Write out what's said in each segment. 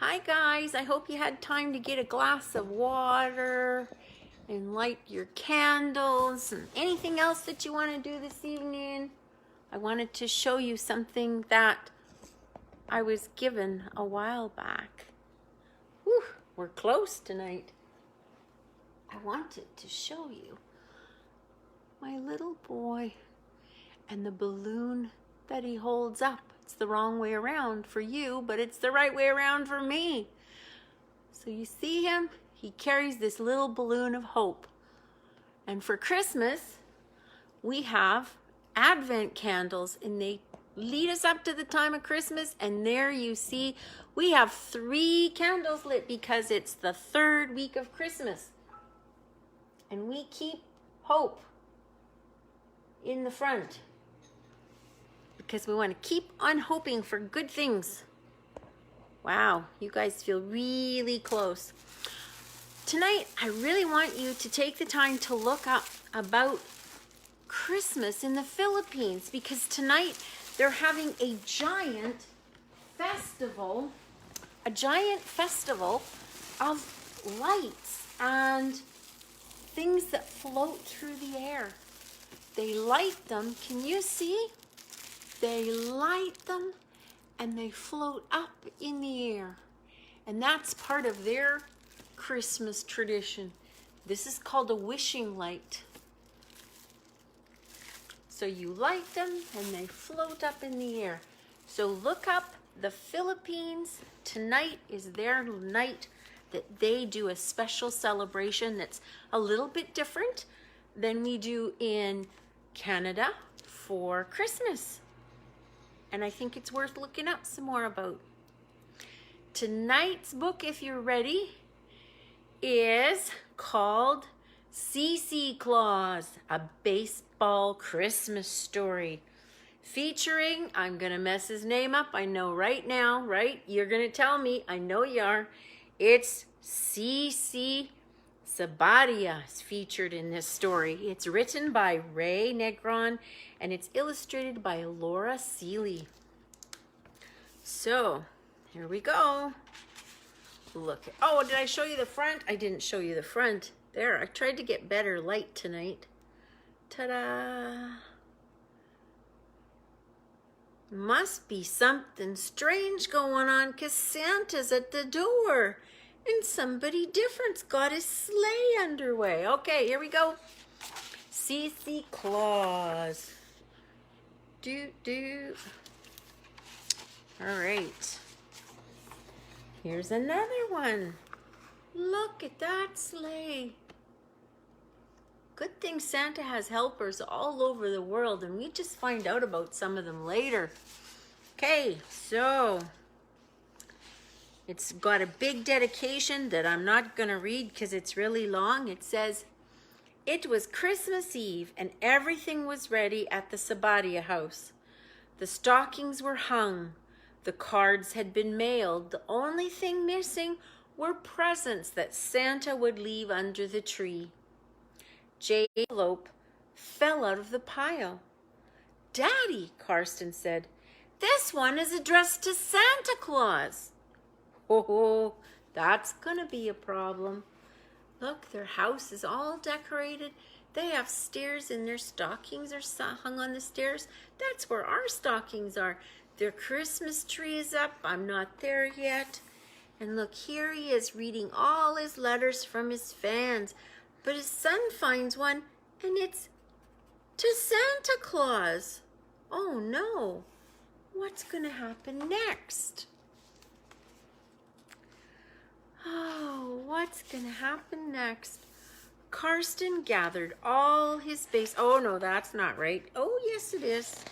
Hi guys, I hope you had time to get a glass of water and light your candles and anything else that you want to do this evening. I wanted to show you something that I was given a while back. Whew, we're close tonight. I wanted to show you my little boy and the balloon that he holds up. It's the wrong way around for you, but it's the right way around for me. So you see him? He carries this little balloon of hope. And for Christmas, we have Advent candles, and they lead us up to the time of Christmas. And there you see, we have 3 candles lit because it's the 3rd week of Christmas. And we keep hope in the front, because we want to keep on hoping for good things. Wow, you guys feel really close. Tonight, I really want you to take the time to look up about Christmas in the Philippines, because tonight they're having a giant festival of lights and things that float through the air. They light them, can you see? They light them and they float up in the air. And that's part of their Christmas tradition. This is called a wishing light. So you light them and they float up in the air. So look up the Philippines. Tonight is their night that they do a special celebration that's a little bit different than we do in Canada for Christmas. And I think it's worth looking up some more about. Tonight's book, if you're ready, is called CC Claus, a baseball Christmas story. Featuring, I'm going to mess his name up, I know right now, right? You're going to tell me, I know you are. It's CC Sabathia is featured in this story. It's written by Ray Negron and it's illustrated by Laura Seeley. So, here we go. Look. Oh, did I show you the front? I didn't show you the front. There, I tried to get better light tonight. Ta-da! Must be something strange going on because Santa's at the door. And somebody different's got his sleigh underway. Okay, here we go. CC Claus. Do. All right. Here's another one. Look at that sleigh. Good thing Santa has helpers all over the world, and we just find out about some of them later. Okay, so it's got a big dedication that I'm not going to read because it's really long. It says, "It was Christmas Eve and everything was ready at the Sabathia house. The stockings were hung. The cards had been mailed. The only thing missing were presents that Santa would leave under the tree." Jay's envelope fell out of the pile. "Daddy," Karsten said, "this one is addressed to Santa Claus." Oh, that's gonna be a problem. Look, their house is all decorated. They have stairs and their stockings are hung on the stairs. That's where our stockings are. Their Christmas tree is up. I'm not there yet. And look, here he is reading all his letters from his fans. But his son finds one and it's to Santa Claus. Oh no, what's gonna happen next? Oh, what's gonna happen next? Karsten gathered all his oh no, that's not right. Oh yes it is.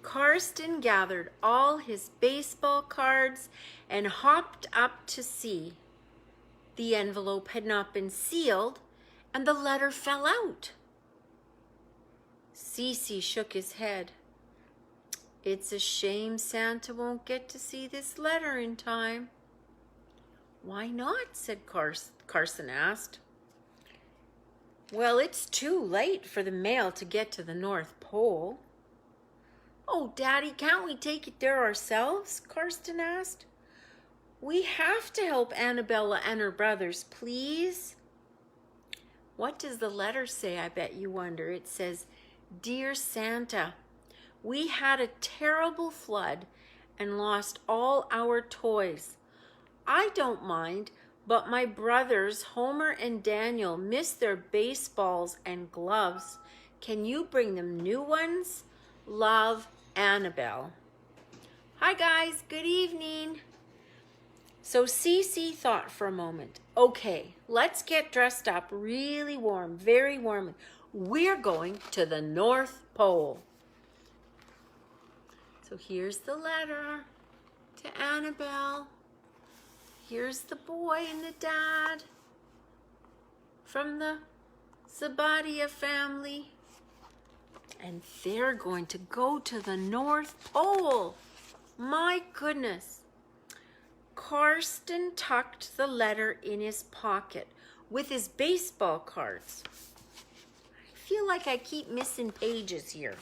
Karsten gathered all his baseball cards and hopped up to see. The envelope had not been sealed and the letter fell out. CC shook his head. "It's a shame Santa won't get to see this letter in time." "Why not?" said Karsten asked. "Well, it's too late for the mail to get to the North Pole." "Oh, Daddy, can't we take it there ourselves?" Karsten asked. We have to help Annabella and her brothers, please. What does the letter say, I bet you wonder? It says, Dear Santa, we had a terrible flood and lost all our toys. I don't mind, but my brothers, Homer and Daniel, miss their baseballs and gloves. Can you bring them new ones? Love, Annabelle. Hi guys, good evening. So CC thought for a moment. Okay, let's get dressed up really warm, very warm. We're going to the North Pole. So here's the letter to Annabelle. Here's the boy and the dad from the Sabathia family. And they're going to go to the North Pole. My goodness. Karsten tucked the letter in his pocket with his baseball cards. I feel like I keep missing pages here.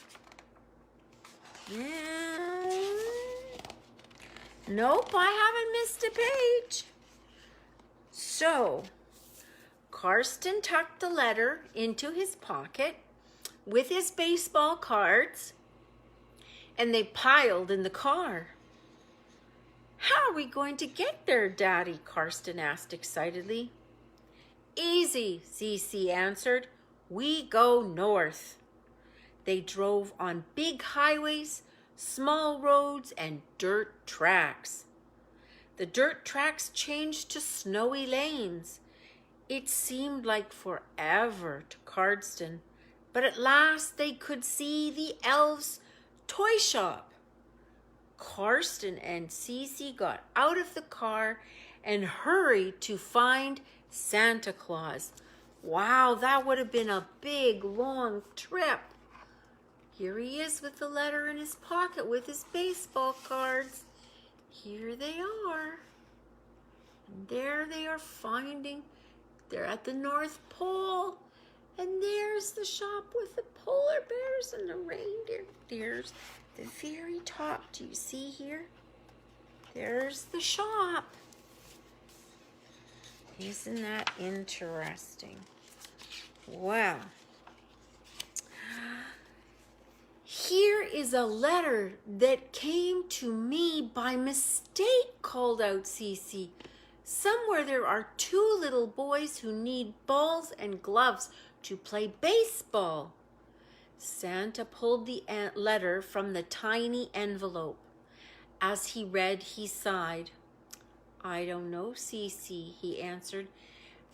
Nope, I haven't missed a page. So, Karsten tucked the letter into his pocket with his baseball cards, and they piled in the car. How are we going to get there, Daddy? Karsten asked excitedly. Easy, CC answered. We go north. They drove on big highways, small roads, and dirt tracks. The dirt tracks changed to snowy lanes. It seemed like forever to Karsten, but at last they could see the elves' toy shop. Karsten and CC got out of the car and hurried to find Santa Claus. Wow, that would have been a big, long trip. Here he is with the letter in his pocket with his baseball cards. Here they are. And there they are they're at the North Pole. And there's the shop with the polar bears and the reindeer. There's the very top. Do you see here? There's the shop. Isn't that interesting? Wow. Here is a letter that came to me by mistake, called out CC. Somewhere there are two little boys who need balls and gloves to play baseball. Santa pulled the letter from the tiny envelope. As he read, he sighed. I don't know, CC, he answered.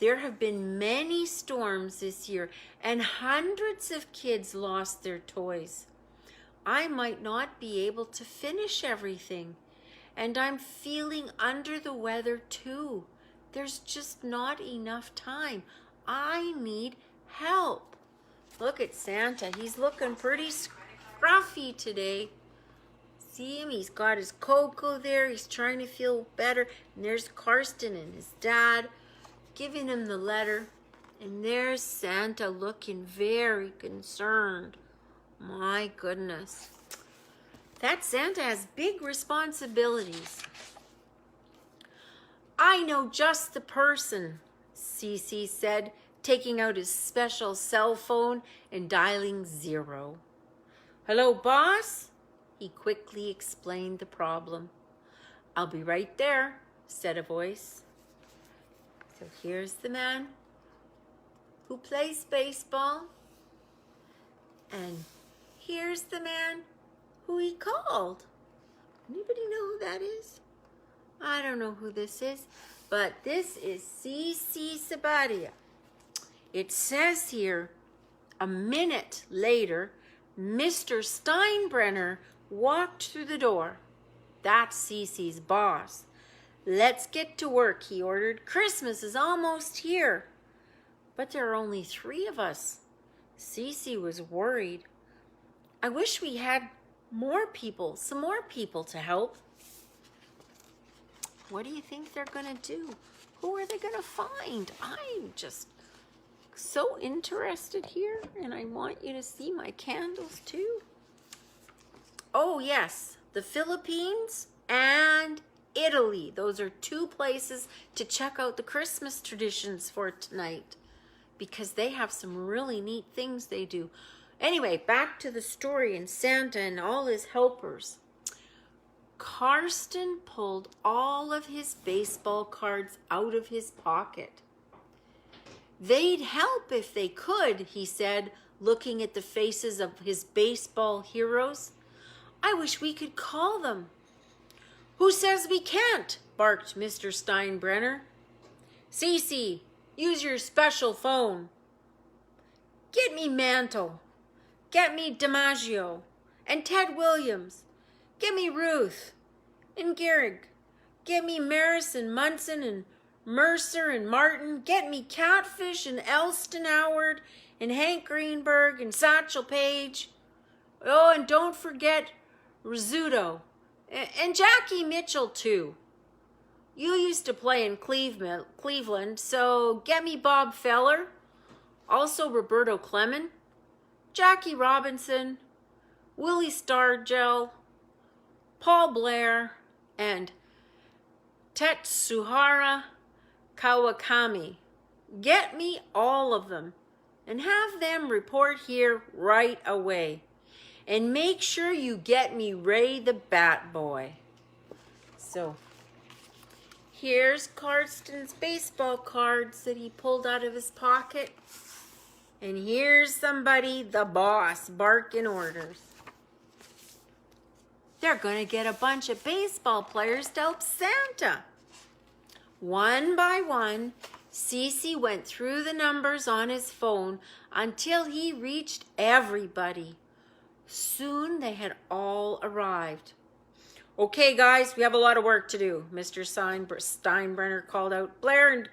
There have been many storms this year, and hundreds of kids lost their toys. I might not be able to finish everything, and I'm feeling under the weather too. There's just not enough time. I need help. Look at Santa. He's looking pretty scruffy today. See him? He's got his cocoa there. He's trying to feel better. And there's Karsten and his dad giving him the letter. And there's Santa looking very concerned. My goodness. That Santa has big responsibilities. I know just the person, CC said, taking out his special cell phone and dialing 0. Hello, boss? He quickly explained the problem. I'll be right there, said a voice. So here's the man who plays baseball. And here's the man who he called. Anybody know who that is? I don't know who this is, but this is CC Sabathia. It says here, a minute later, Mr. Steinbrenner walked through the door. That's CC's boss. Let's get to work, he ordered. Christmas is almost here. But there are only 3 of us. CC was worried. I wish we had some more people to help. What do you think they're going to do? Who are they going to find? I'm just so interested here, and I want you to see my candles too. Oh yes, the Philippines and Italy. Those are two places to check out the Christmas traditions for tonight, because they have some really neat things they do. Anyway, back to the story and Santa and all his helpers. Karsten pulled all of his baseball cards out of his pocket. They'd help if they could, he said, looking at the faces of his baseball heroes. I wish we could call them. Who says we can't? Barked Mr. Steinbrenner. CC, use your special phone. Get me Mantle. Get me DiMaggio and Ted Williams. Get me Ruth and Gehrig. Get me Maris and Munson and Mercer and Martin. Get me Catfish and Elston Howard and Hank Greenberg and Satchel Paige. Oh, and don't forget Rizzuto and Jackie Mitchell too. You used to play in Cleveland, so get me Bob Feller. Also Roberto Clemens, Jackie Robinson, Willie Stargell, Paul Blair, and Tetsuhara Kawakami. Get me all of them and have them report here right away. And make sure you get me Ray the Bat Boy. So here's Karsten's baseball cards that he pulled out of his pocket. And here's somebody, the boss, barking orders. They're going to get a bunch of baseball players to help Santa. One by one, CC went through the numbers on his phone until he reached everybody. Soon they had all arrived. Okay, guys, we have a lot of work to do, Mr. Steinbrenner called out. Blair and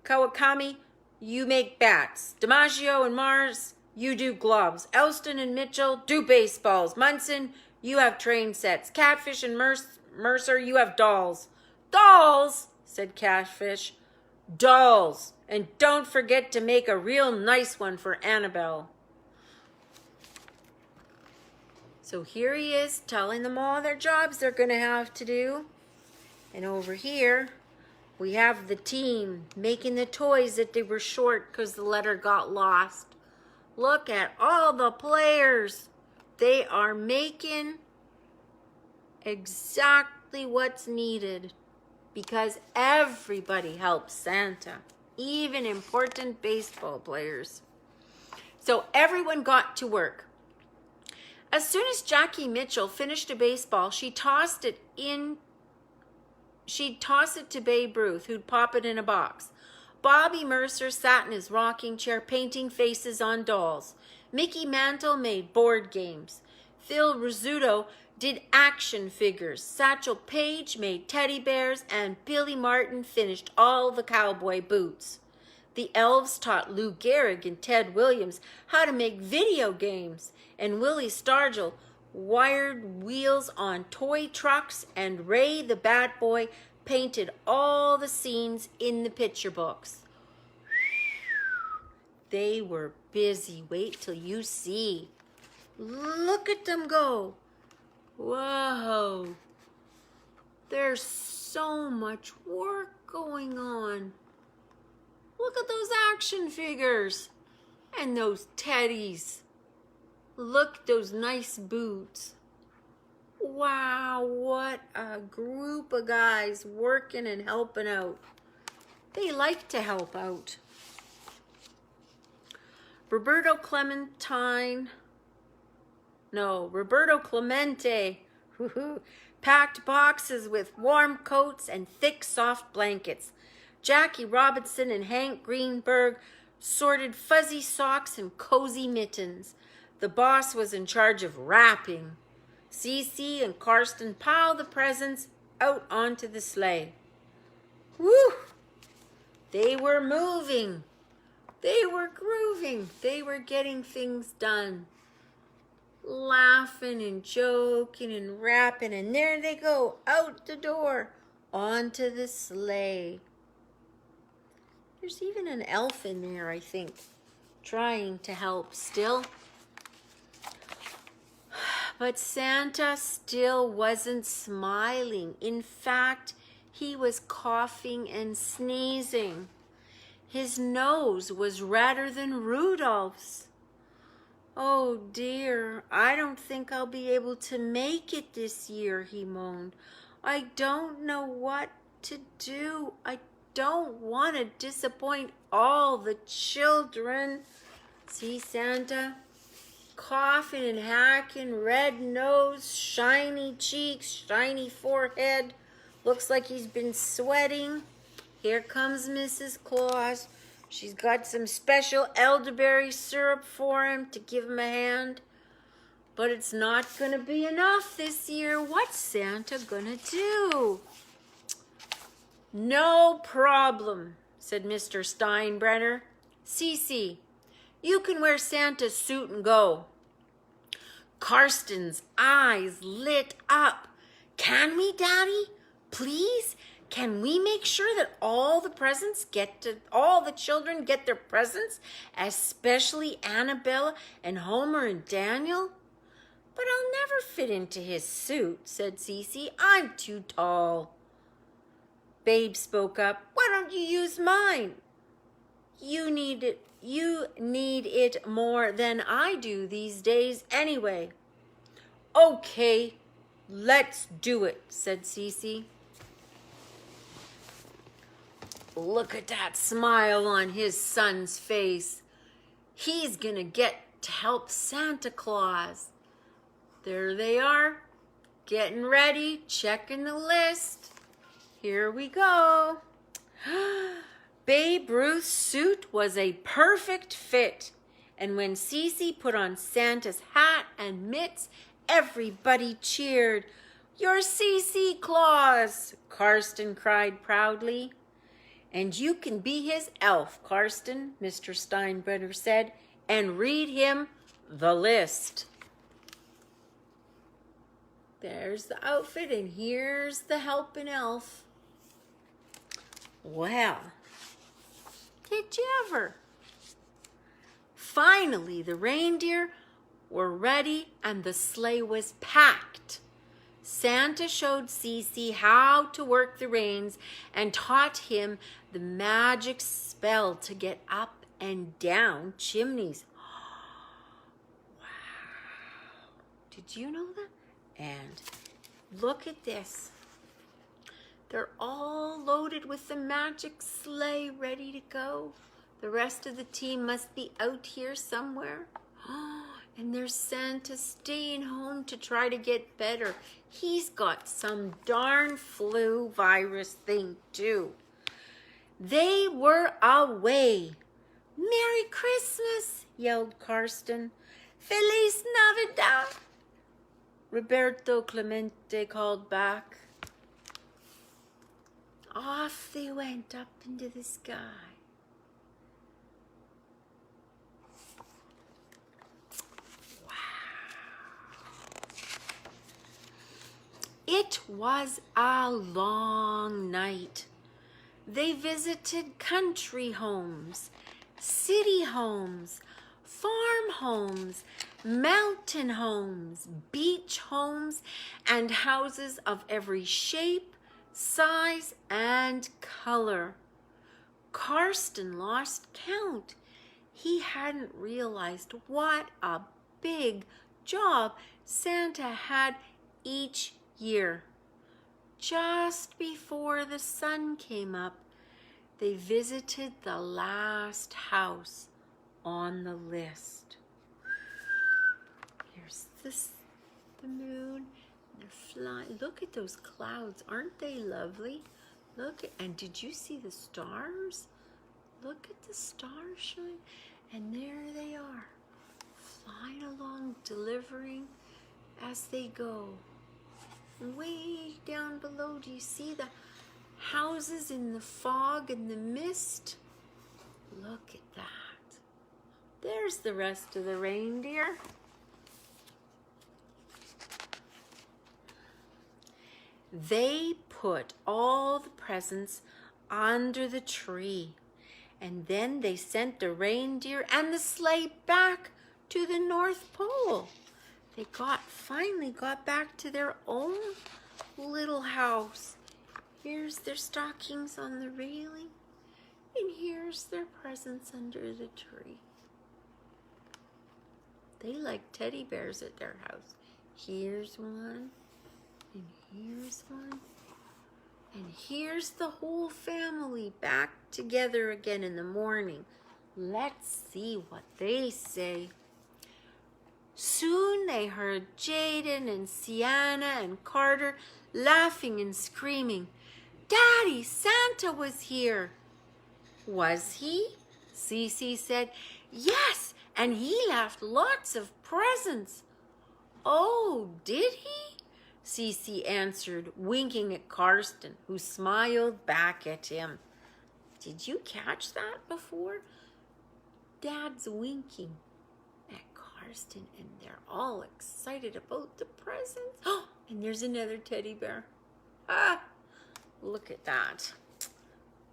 Kawakami, you make bats. DiMaggio and Mars, you do gloves. Elston and Mitchell do baseballs. Munson, you have train sets. Catfish and Mercer, you have dolls. Dolls, said Catfish. Dolls. And don't forget to make a real nice one for Annabelle. So here he is telling them all their jobs they're going to have to do. And over here, we have the team making the toys that they were short because the letter got lost. Look at all the players. They are making exactly what's needed because everybody helps Santa, even important baseball players. So everyone got to work. As soon as Jackie Mitchell finished a baseball, she'd toss it to Babe Ruth, who'd pop it in a box. Bobby Mercer sat in his rocking chair painting faces on dolls. Mickey Mantle made board games. Phil Rizzuto did action figures. Satchel Paige made teddy bears, and Billy Martin finished all the cowboy boots. The elves taught Lou Gehrig and Ted Williams how to make video games, and Willie Stargell wired wheels on toy trucks, and Ray the Bat Boy painted all the scenes in the picture books. They were busy. Wait till you see. Look at them go. Whoa. There's so much work going on. Look at those action figures and those teddies. Look at those nice boots. Wow, what a group of guys working and helping out. They like to help out. Roberto Clemente packed boxes with warm coats and thick, soft blankets. Jackie Robinson and Hank Greenberg sorted fuzzy socks and cozy mittens. The boss was in charge of wrapping. CC and Karsten piled the presents out onto the sleigh. Woo! They were moving. They were grooving. They were getting things done. Laughing and joking and rapping, and there they go, out the door, onto the sleigh. There's even an elf in there, I think, trying to help still. But Santa still wasn't smiling. In fact, he was coughing and sneezing. His nose was redder than Rudolph's. "Oh dear, I don't think I'll be able to make it this year," he moaned. "I don't know what to do. I don't want to disappoint all the children." See Santa? Coughing and hacking, red nose, shiny cheeks, shiny forehead. Looks like he's been sweating. Here comes Mrs. Claus. She's got some special elderberry syrup for him to give him a hand. But it's not going to be enough this year. What's Santa going to do? "No problem," said Mr. Steinbrenner. "CC, you can wear Santa's suit and go." Karsten's eyes lit up. "Can we, Daddy? Please? Can we make sure that all the children get their presents, especially Annabella and Homer and Daniel?" "But I'll never fit into his suit," said Cece. "I'm too tall." Babe spoke up. "Why don't you use mine? You need it more than I do these days anyway." "Okay, let's do it," said Cece. Look at that smile on his son's face. He's gonna get to help Santa Claus. There they are, getting ready, checking the list. Here we go. Babe Ruth's suit was a perfect fit. And when Cece put on Santa's hat and mitts, everybody cheered. "You're CC Claus," Karsten cried proudly. "And you can be his elf, Karsten," Mr. Steinbrenner said, "and read him the list." There's the outfit, and here's the helping elf. Well, did you ever? Finally, the reindeer were ready and the sleigh was packed. Santa showed Cece how to work the reins and taught him the magic spell to get up and down chimneys. Wow. Did you know that? And look at this. They're all loaded with the magic sleigh ready to go. The rest of the team must be out here somewhere. And there's Santa staying home to try to get better. He's got some darn flu virus thing too. They were away. "Merry Christmas," yelled Karsten. "Feliz Navidad," Roberto Clemente called back. Off they went up into the sky. It was a long night. They visited country homes, city homes, farm homes, mountain homes, beach homes, and houses of every shape, size, and color. Karsten lost count. He hadn't realized what a big job Santa had each year. Just before the sun came up, they visited the last house on the list. Here's the moon. They're flying. Look at those clouds. Aren't they lovely? And did you see the stars? Look at the stars shine. And there they are, flying along, delivering as they go. Way down below, do you see the houses in the fog and the mist? Look at that. There's the rest of the reindeer. They put all the presents under the tree, and then they sent the reindeer and the sleigh back to the North Pole. they finally got back to their own little house. Here's their stockings on the railing, and here's their presents under the tree. They like teddy bears at their house. Here's one, and here's one, and here's the whole family back together again in the morning. Let's see what they say. Soon they heard Jaden and Sienna and Carter laughing and screaming. Daddy, Santa was here. Was he? CC said. Yes, and he left lots of presents. Oh, did he? CC answered, winking at Karsten, who smiled back at him. Did you catch that before? Dad's winking at Karsten, and they're all excited about the presents. Oh, and there's another teddy bear. Ah, look at that.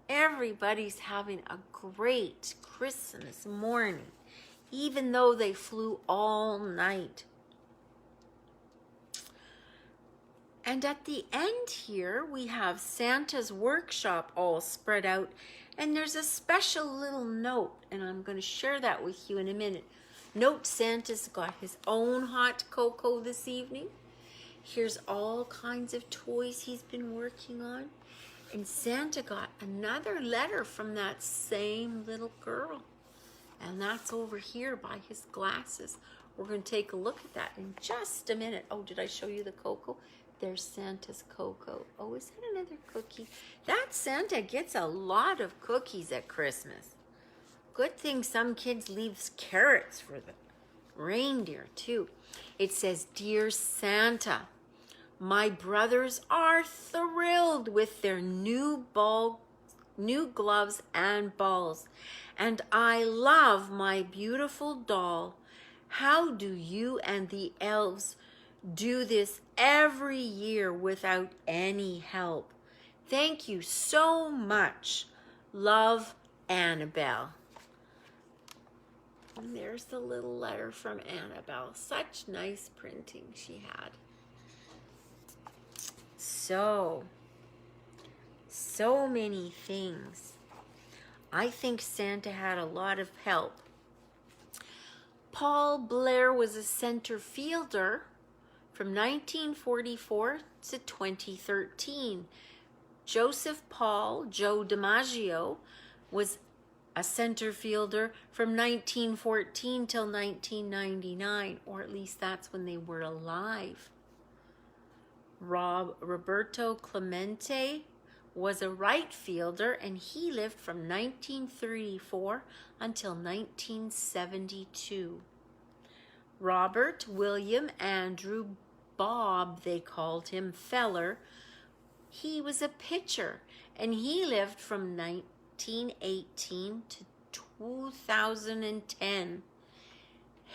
Everybody's having a great Christmas morning, even though they flew all night. And at the end here, we have Santa's workshop all spread out, and there's a special little note, and I'm going to share that with you in a minute. Note Santa's got his own hot cocoa this evening. Here's all kinds of toys he's been working on. And Santa got another letter from that same little girl. And that's over here by his glasses. We're going to take a look at that in just a minute. Oh, did I show you the cocoa? There's Santa's cocoa. Oh, is that another cookie? That Santa gets a lot of cookies at Christmas. Good thing some kids leave carrots for the reindeer too. It says, Dear Santa, my brothers are thrilled with their new gloves and balls, and I love my beautiful doll. How do you and the elves do this every year without any help? Thank you so much. Love, Annabelle. And there's the little letter from Annabelle. Such nice printing she had. So many things. I think Santa had a lot of help. Paul Blair was a center fielder from 1944 to 2013. Joseph Paul, Joe DiMaggio, was a center fielder from 1914 till 1999, or at least that's when they were alive. Roberto Clemente was a right fielder, and he lived from 1934 until 1972. Robert William Andrew Bob, they called him, Feller, he was a pitcher, and he lived from 1918 to 2010.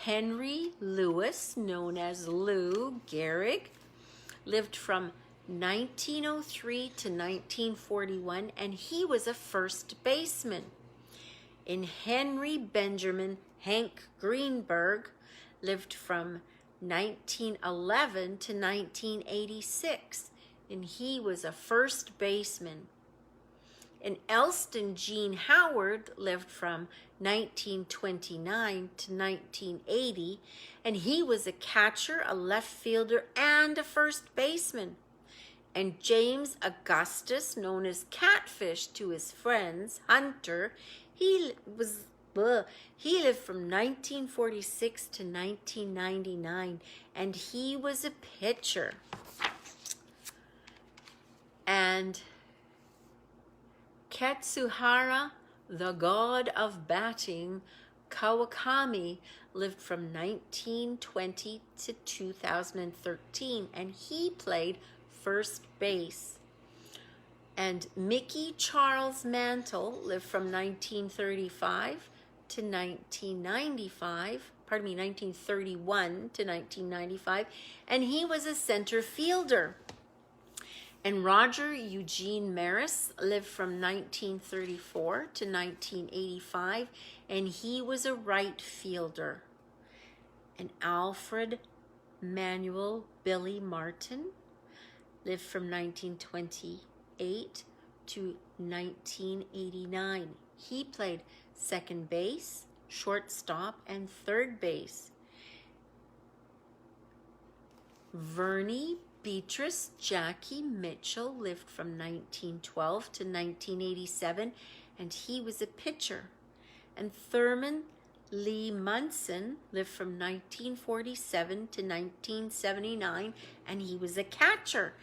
Henry Lewis, known as Lou Gehrig, lived from 1903 to 1941, and he was a first baseman. And Henry Benjamin Hank Greenberg lived from 1911 to 1986, and he was a first baseman. And Elston Jean Howard lived from 1929 to 1980, and he was a catcher, a left fielder, and a first baseman. And James Augustus, known as Catfish to his friends, Hunter, he lived from 1946 to 1999, and he was a pitcher. And Katsuhara, the god of batting, Kawakami, lived from 1920 to 2013, and he played first base. And Mickey Charles Mantle lived from 1935 to 1931 to 1995, and he was a center fielder. And Roger Eugene Maris lived from 1934 to 1985, and he was a right fielder. And Alfred Manuel Billy Martin lived from 1928 to 1989. He played second base, shortstop, and third base. Vernie Beatrice Jackie Mitchell lived from 1912 to 1987, and he was a pitcher. And Thurman Lee Munson lived from 1947 to 1979, and he was a catcher.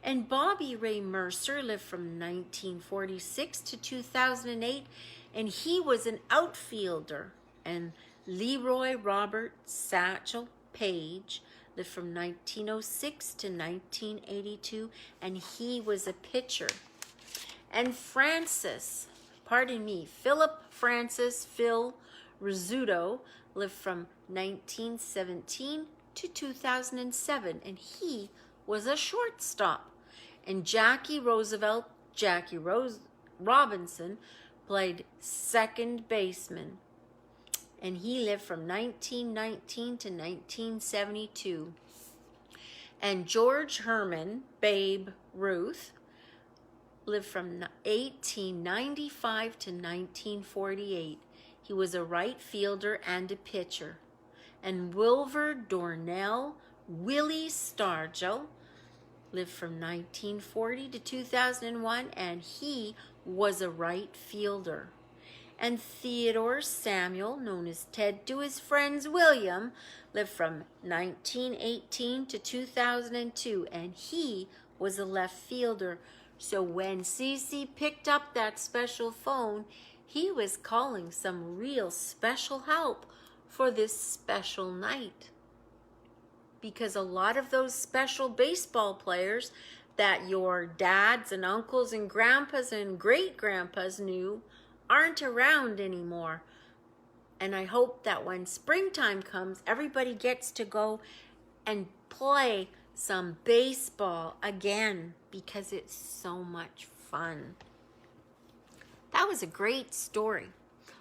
And Bobby Ray Mercer lived from 1946 to 2008, and he was an outfielder. And Leroy Robert Satchel Page lived from 1906 to 1982, and he was a pitcher. And Philip Francis Phil Rizzuto lived from 1917 to 2007, and he was a shortstop. And Jackie Robinson played second baseman, and he lived from 1919 to 1972. And George Herman Babe Ruth lived from 1895 to 1948. He was a right fielder and a pitcher. And Wilver Dornell Willie Stargell lived from 1940 to 2001, and he was a right fielder. And Theodore Samuel, known as Ted to his friends William, lived from 1918 to 2002, and he was a left fielder. So when CC picked up that special phone, he was calling some real special help for this special night. Because a lot of those special baseball players that your dads and uncles and grandpas and great-grandpas knew aren't around anymore. And I hope that when springtime comes, everybody gets to go and play some baseball again, because it's so much fun. That was a great story.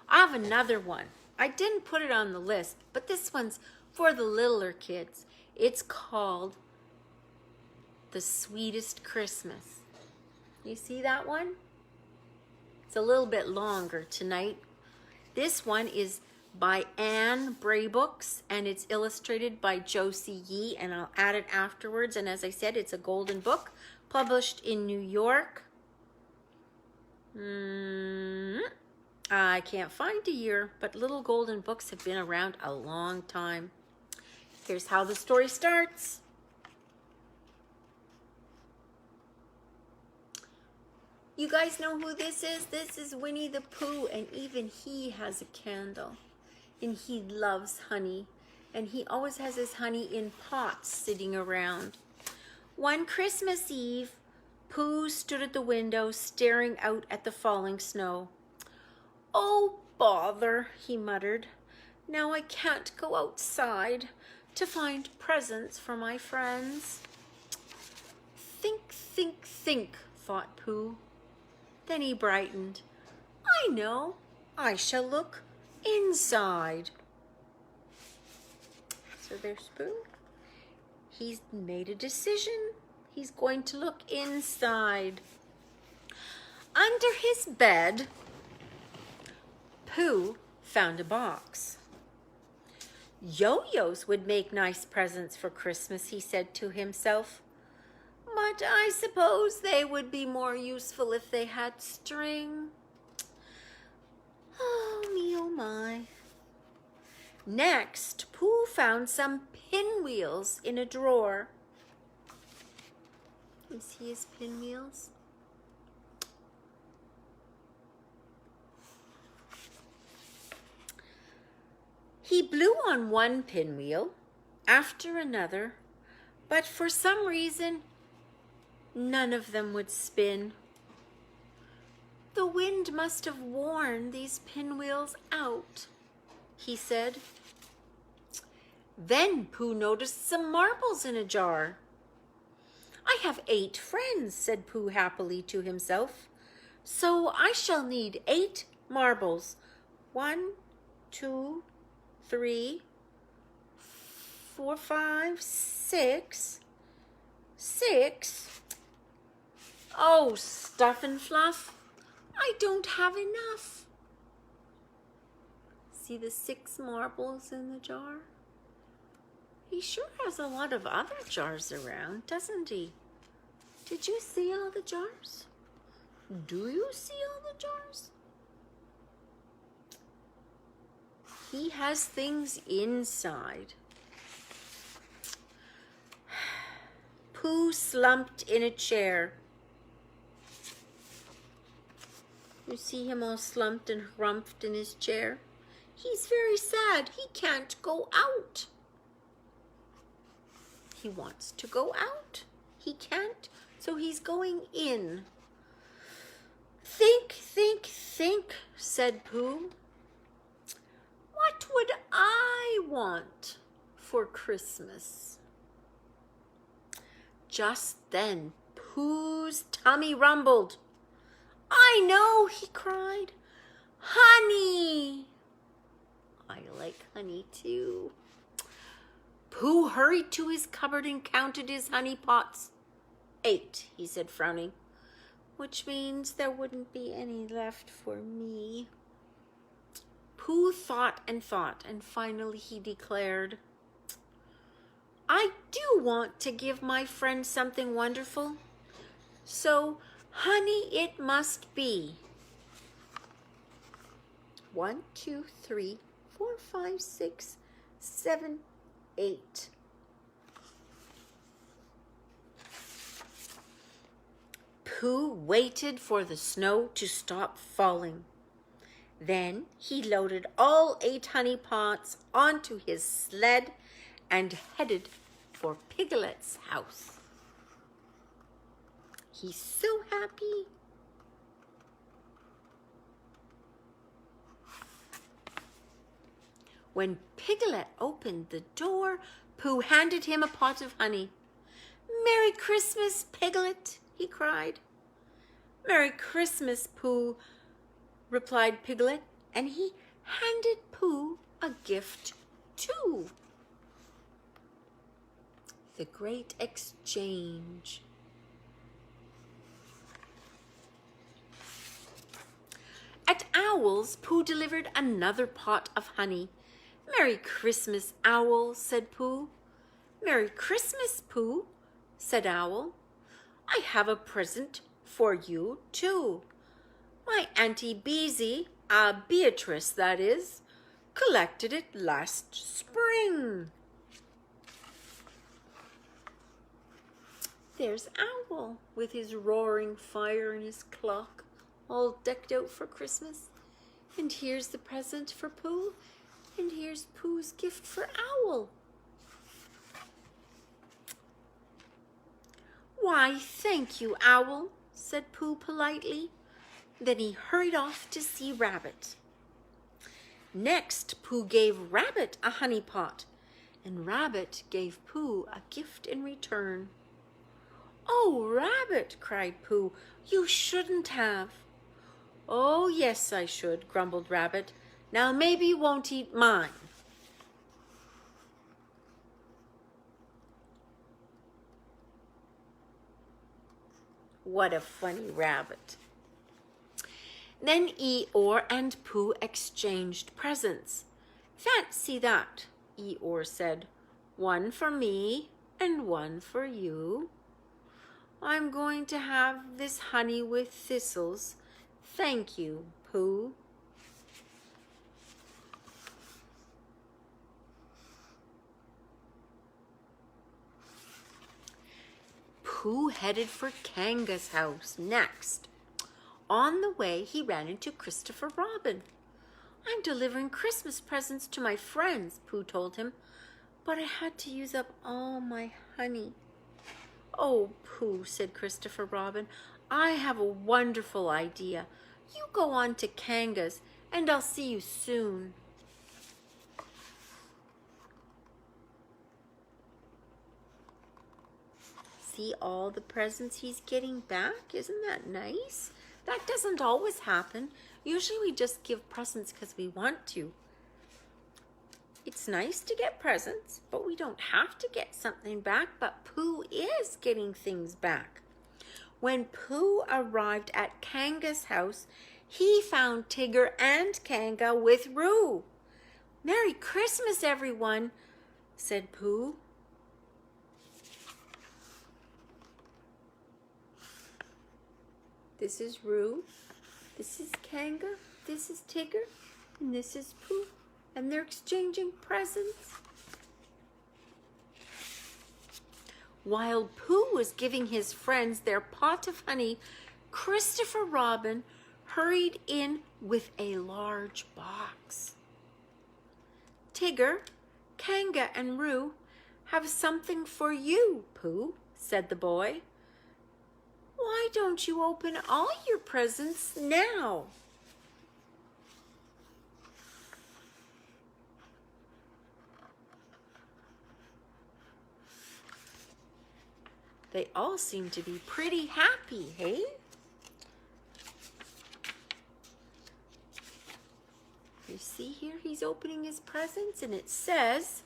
I have another one. I didn't put it on the list, but this one's for the littler kids. It's called The Sweetest Christmas. You see that one? It's a little bit longer tonight. This one is by Anne Braybooks, and it's illustrated by Josie Yee, and I'll add it afterwards. And as I said, it's a golden book published in New York. I can't find a year, but little golden books have been around a long time. Here's how the story starts. You guys know who this is? This is Winnie the Pooh, and even he has a candle. And he loves honey, and he always has his honey in pots sitting around. One Christmas Eve, Pooh stood at the window staring out at the falling snow. "Oh, bother," he muttered. "Now I can't go outside to find presents for my friends." Think, think, think, thought Pooh. Then he brightened. "I know, I shall look inside." So there's Pooh. He's made a decision. He's going to look inside. Under his bed, Pooh found a box. Yo-yos would make nice presents for Christmas, he said to himself. But I suppose they would be more useful if they had string. Oh, me, oh, my. Next, Pooh found some pinwheels in a drawer. You see his pinwheels? He blew on one pinwheel after another, but for some reason, none of them would spin. The wind must have worn these pinwheels out, he said. Then Pooh noticed some marbles in a jar. I have 8 friends, said Pooh happily to himself. So I shall need 8 marbles. 1, 2, 3, 4, 5, 6. 6. Oh, stuff and fluff. I don't have enough. See the 6 marbles in the jar? He sure has a lot of other jars around, doesn't he? Did you see all the jars? Do you see all the jars? He has things inside. Pooh slumped in a chair. You see him all slumped and humped in his chair? He's very sad. He can't go out. He wants to go out. He can't, so he's going in. Think, think, think, said Pooh. What would I want for Christmas? Just then, Pooh's tummy rumbled. I know, he cried. Honey! I like honey too. Pooh hurried to his cupboard and counted his honey pots. 8, he said, frowning, which means there wouldn't be any left for me. Pooh thought, and finally he declared, I do want to give my friend something wonderful, so honey it must be. 1, 2, 3, 4, 5, 6, 7, 8. Pooh waited for the snow to stop falling. Then he loaded all 8 honey pots onto his sled and headed for Piglet's house. He's so happy. When Piglet opened the door, Pooh handed him a pot of honey. Merry Christmas, Piglet, he cried. Merry Christmas, Pooh, replied Piglet, and he handed Pooh a gift too. The Great Exchange. At Owl's, Pooh delivered another pot of honey. Merry Christmas, Owl, said Pooh. Merry Christmas, Pooh, said Owl. I have a present for you, too. My Auntie Beatrice, that is, collected it last spring. There's Owl with his roaring fire and his clock all decked out for Christmas. And here's the present for Pooh, and here's Pooh's gift for Owl. Why, thank you, Owl, said Pooh politely. Then he hurried off to see Rabbit. Next, Pooh gave Rabbit a honey pot, and Rabbit gave Pooh a gift in return. Oh, Rabbit, cried Pooh, you shouldn't have. Oh, yes, I should, grumbled Rabbit. Now maybe you won't eat mine. What a funny rabbit. Then Eeyore and Pooh exchanged presents. Fancy that, Eeyore said. One for me and one for you. I'm going to have this honey with thistles. Thank you, Pooh. Pooh headed for Kanga's house next. On the way, he ran into Christopher Robin. I'm delivering Christmas presents to my friends, Pooh told him, but I had to use up all my honey. Oh, Pooh, said Christopher Robin, I have a wonderful idea. You go on to Kanga's, and I'll see you soon. See all the presents he's getting back? Isn't that nice? That doesn't always happen. Usually we just give presents because we want to. It's nice to get presents, but we don't have to get something back. But Pooh is getting things back. When Pooh arrived at Kanga's house, he found Tigger and Kanga with Roo. "Merry Christmas, everyone," said Pooh. This is Roo, this is Kanga, this is Tigger, and this is Pooh. And they're exchanging presents. While Pooh was giving his friends their pot of honey, Christopher Robin hurried in with a large box. "Tigger, Kanga, and Roo have something for you, Pooh," said the boy. "Why don't you open all your presents now?" They all seem to be pretty happy, hey? You see here, he's opening his presents, and it says,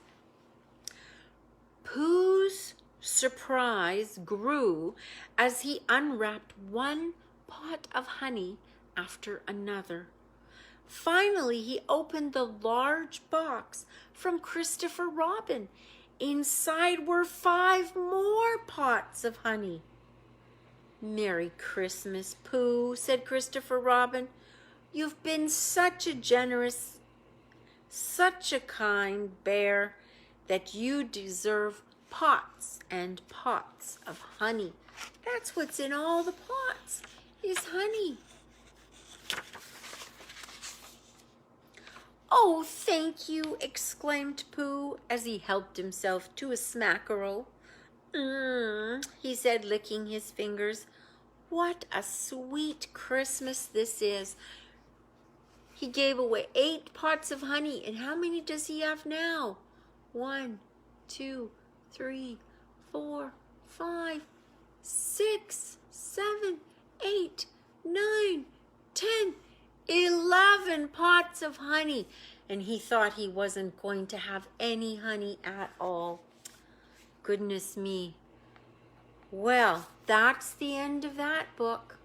Pooh's surprise grew as he unwrapped one pot of honey after another. Finally, he opened the large box from Christopher Robin. Inside were 5 more pots of honey. "Merry Christmas, Pooh," said Christopher Robin. "You've been such a generous, such a kind bear that you deserve pots and pots of honey." That's what's in all the pots, is honey. "Oh, thank you," exclaimed Pooh as he helped himself to a smackerel. He said, licking his fingers. "What a sweet Christmas this is." He gave away 8 pots of honey, and how many does he have now? 1, 2, 3, 4, 5, 6, 7, 8, 9, 10, 11 pots of honey. And he thought he wasn't going to have any honey at all. Goodness me. Well, that's the end of that book.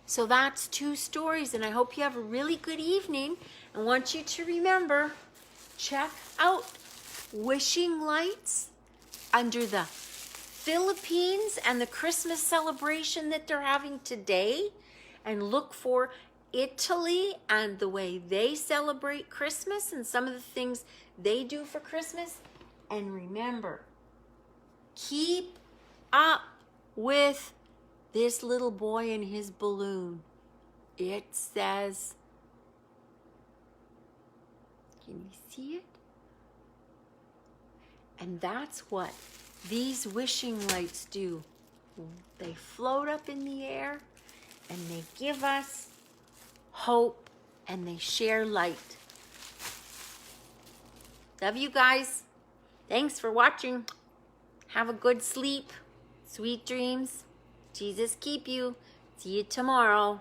So that's 2 stories, and I hope you have a really good evening. I want you to remember, check out wishing lights under the Philippines and the Christmas celebration that they're having today, and look for Italy and the way they celebrate Christmas and some of the things they do for Christmas. And remember, keep up with this little boy and his balloon. It says, can you see it? And that's what these wishing lights do. They float up in the air and they give us hope and they share light. Love you guys. Thanks for watching. Have a good sleep. Sweet dreams. Jesus keep you. See you tomorrow.